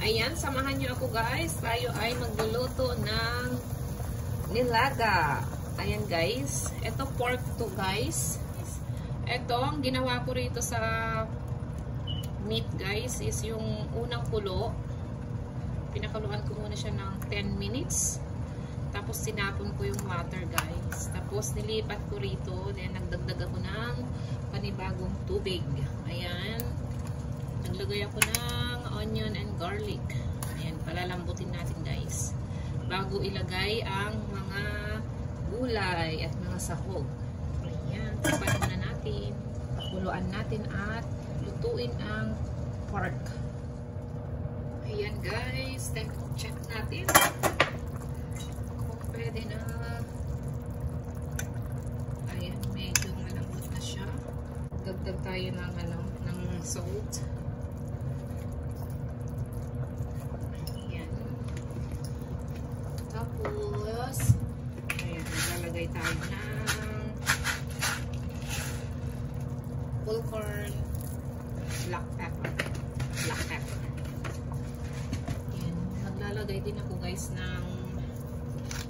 Ayan, samahan nyo ako guys. Tayo ay magluluto ng nilaga. Ayan guys. Ito pork to guys. Ito, ang ginawa ko rito sa meat guys is yung unang kulo. Pinakuluan ko muna siya ng 10 minutes. Tapos sinapon ko yung water guys. Tapos nilipat ko rito. Then nagdagdag ako ng panibagong tubig. Ayan. Naglagay ako ng onion and garlic. Ayan, palalambutin natin guys. Bago ilagay ang mga gulay at mga sahog. Ayan, tapan na natin. Pakuluan natin at lutuin ang pork. Ayan guys, check natin. Kung pwede na. Ayan, medyo malambot na siya. Dagdag tayo ng salt. Tapos, ayan, lalagay tayo ng whole corn, black pepper. Ayan, maglalagay din ako guys ng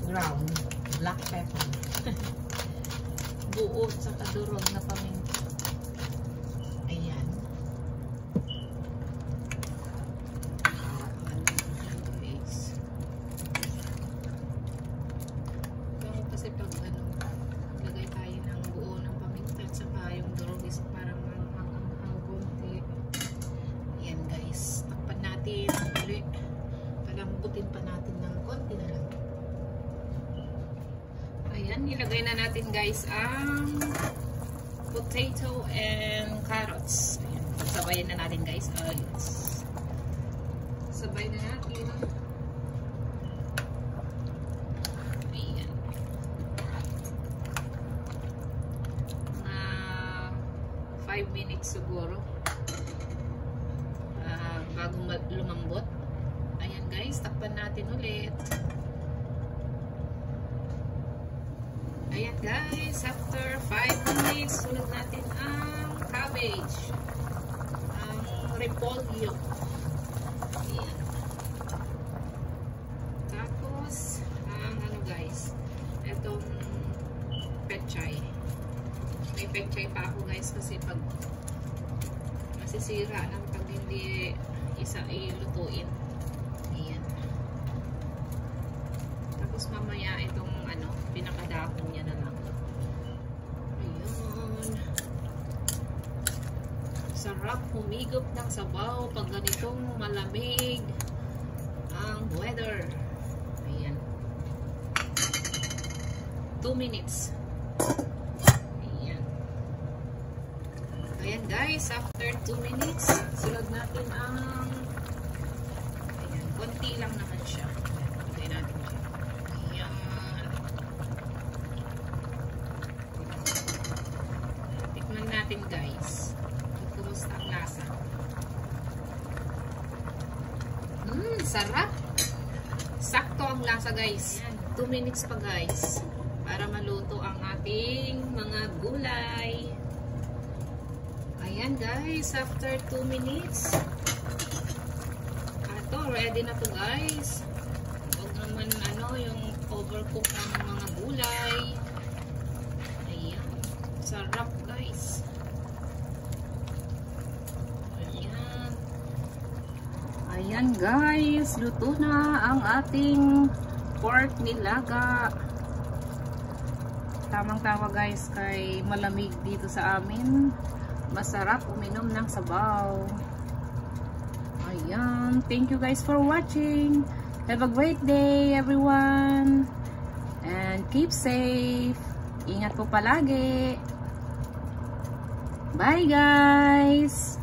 ground black pepper. Buo sa kadurog na paminta. Ayan. Kasi pag lagay tayo ng buo ng paminta at saka yung durog is parang ang konti. Ayan guys, takpan natin ulit. Palambutin pa natin ng konti na lang. Ayan, nilagay na natin guys ang potato and carrots. Ayan, sabayan na natin guys. Sabay na natin. 5 minutes siguro bago lumambot. Ayan guys, takpan natin ulit. Ayan guys, after 5 minutes sunod natin ang cabbage, ang repolyo. Ayan. Tapos ang guys, etong pechay. May pechay pa ako guys kasi pag masisira ng pag hindi isa ilutuin. Ayan. Tapos mamaya itong pinakadakon niya na lang. Ayun. Sarap humigop ng sabaw pag ganitong malamig ang weather. Ayan. 2 minutes. Ayan guys, after 2 minutes, sunod natin ang ayan, konti lang naman siya. Lagay natin siya. Ayan. Tikman natin guys. Kumusta ang lasa? Sarap! Sakto ang lasa guys. Ayan, 2 minutes pa guys. Para maluto ang ating mga gulay. Ayan guys, after 2 minutes. Ito, ready na to guys. Huwag naman yung overcook ng mga gulay. Ayan. Sarap guys. Ayan. Ayan guys, luto na ang ating pork nilaga. Tamang-tama guys, kay malamig dito sa amin. Masarap uminom ng sabaw. Ayan. Thank you guys for watching. Have a great day everyone. And keep safe. Ingat po palagi. Bye guys.